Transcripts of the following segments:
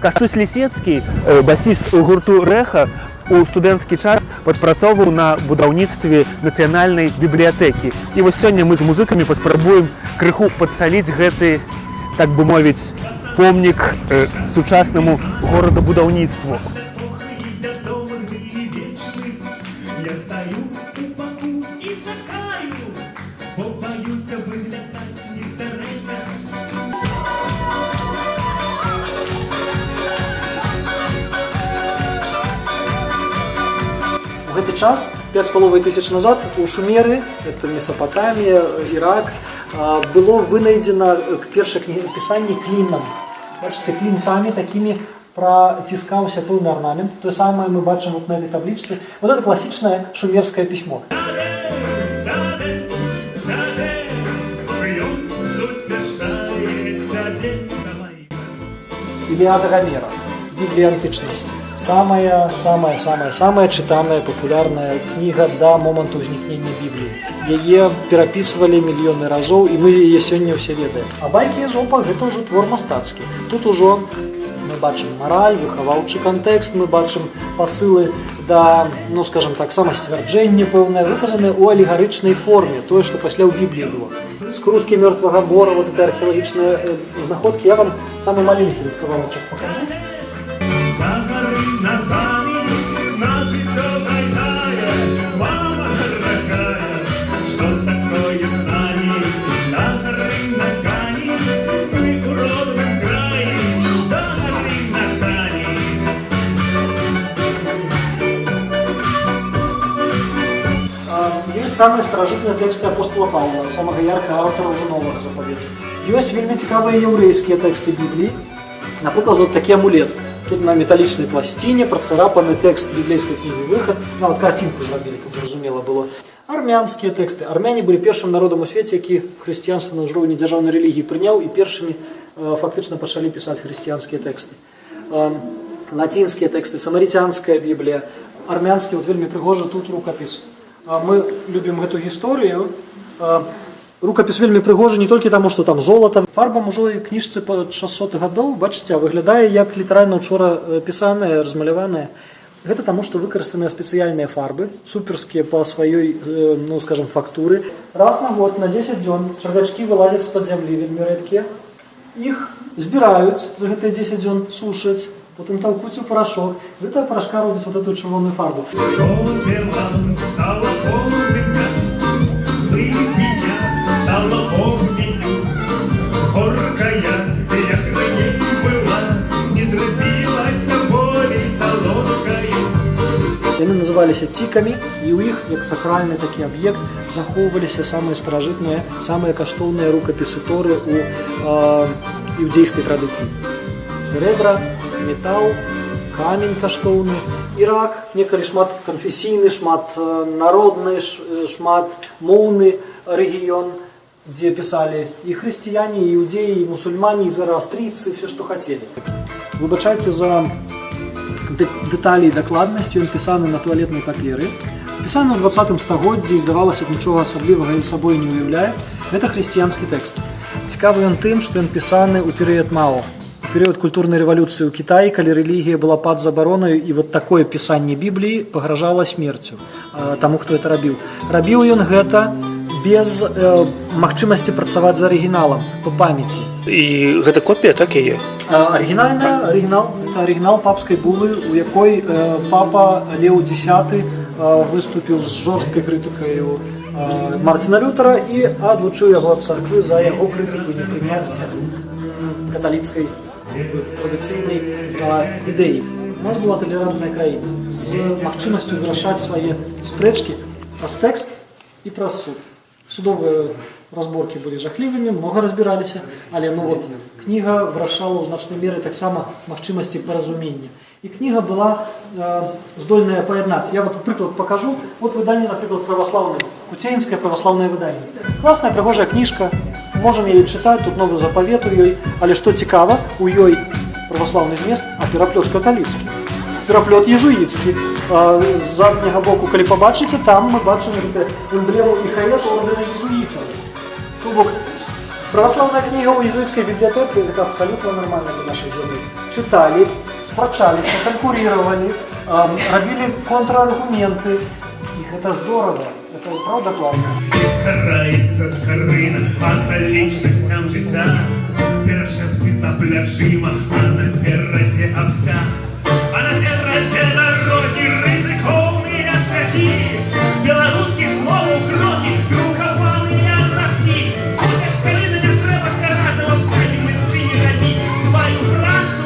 Кастусь Лісецкі, басіст гурту «Рэха», у студэнцкі час падпрацоўваў на будаўніцтве нацыянальнай бібліятэкі. І вось сёння мы з музыкамі паспрабуем крыху падсаліць гэты, так бы мовіць, помнік сучаснаму горадабудаўніцтву. В гэты час, 5500 назад, у Шумеры, это Месопотамия, Ирак, было вынайдено першае пісанне клінам. Бачите, клін самі такими протискался пэўны орнамент. То самое мы бачим вот на этой табличке. Вот это классичное шумерское письмо. Илиада Гомера, Библия античности. Самая читанная, популярная книга до момента возникновения Библии. Яе пераписывали миллионы разоў, и мы яе сёння все ведаем. А байки Езопа – это уже твор мастацкі. Тут уже мы бачым мораль, выхаваўчы контекст, мы бачым посылы да, ну скажем так, самасцвярджэння пэўнае, выказанае ў алегарычнай форме, тое, што пасля ў Бібліі было. Скруткі мёртвага бора, вот это археалагічныя знаходкі, я вам самы маленькі выхаваўчык покажу. Самые старожитные тексты апостола Павла, самого яркого автора уже Нового заповеда. Есть вельмі цікавые еврейские тексты Библии. Например, вот такой амулет. Тут на металличной пластине процарапанный текст библейской книги «Выход». Ну, вот картинку зробили, как зразумела было. Армянские тексты. Армяне были первым народом у свете, які христианство на уровне державной религии принял, и первыми фактично пошли писать христианские тексты. Латинские тексты, самаритянская Библия, армянские, вот вельмі пригожа тут рукопис. Мы любим эту историю. Рукопис вельмі пригожа не толькі таму, што там золото. Фарба ўжо і кніжцы па 600 гадоў, бачыце, выглядае як літаральна учора пісаная, размаляваная. Гэта таму, што выкарыстаныя спецыяльныя фарбы, суперскія па сваёй, ну, скажем, фактуры. Раз на год, на 10 дзён чарвячкі вылазяць з-пад зямлі, вельмі рэдкія. Іх збіраюць за гэтыя 10 дзён, сушаць, потом толкуть у порошок. Из этого порошка робить вот эту червоную фарбу. Яны называліся цікамі, і ў іх, як сакральны такі аб'ект, захоўваліся самыя старажытныя, самыя каштоўныя рукапісы Торы ў іўдзейскай традыцыі. Срэбра, металл, камень каштоўны, Ирак, некалі шмат канфесійны, шмат народны, шмат моўны рэгіён, дзе пісалі і хрысціяне, і іудеі, і мусульмане, і зараастрыйцы, все, што хацелі. Выбачайце за дэталі і дакладнасць, ён пісаны на туалетнай паперы. Пісаны ў 20 стагоддзі, і здавалася, нічога асаблівага і сабой не уяўляе. Гэта хрысціянскі тэкст. Цікавы ён тым, што ён пісаны ў перыяд Мао. Период культурной революции у Китая, когда религия была под забароною, и вот такое писание Библии погрожало смертью тому, кто это робил. Робил он это без магчымасці працаваць з арыгіналам по памяти. И гэта копия, так и є? Оригинал папской булы, у якой папа Лео X выступил с жорсткай критикой Мартина Лютера и одлучил его от церкви за его критику непрыняцця католицкой традыцыйнай ідэі. У нас была толерантная краіна з магчымасцю вырашаць свае спрэчкі праз тэкст і праз суд. Судовыя разборкі былі жахлівымі, многа разбіраліся, але кніга вырашала ў значнай меры таксама магчымасці паразумення. І кніга была здольная паяднаць. Я прыклад покажу. Вот выданне, напрыклад, праваслаўнае, Куцейнскае праваслаўнае выданне. Класная прыгожая кніжка, можам яе чытаць, тут новы запавет у ёй, але што цікава, у ёй праваслаўны змест, а пераплёт каталіцкі. Пераплёт езуіцкі. З задняга боку, калі пабачыце, там мы бачым эмблему ІХС ордэна езуітаў. То бок, Православная книга у иезуитской библиотеки, это абсолютно нормально для нашей земли. Читали, спрачались, конкурировали, робили контраргументы. Их это здорово, это правда классно. Скарається скарина, а та лічностям життя перешептиться плячима, а напереді обся. А напереді дороги ризиковні шляхи, білоруських знову кроки, друковані рахи. Ось як скарина не треба скарати, обсаді ми спині раді свою працю.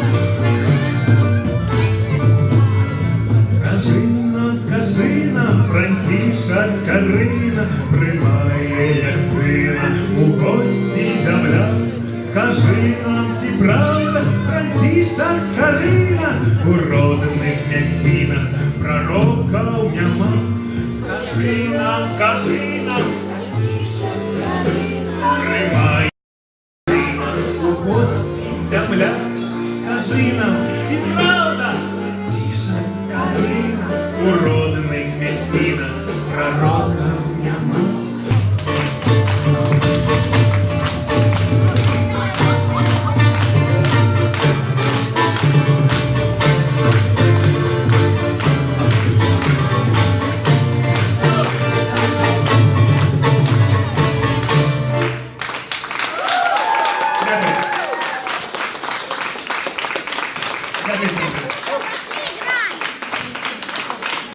Скажи нам, Франтішак Скарина, приймає як сина у гості земля. Скажи нам, ці правда, Франтішак Скарина, у родних містінах пророка нема. Скажи нам, Франтішак Скарина, приймає сина у гості земля. Скажи нам, ці правда, Франтішак Скарина, у родних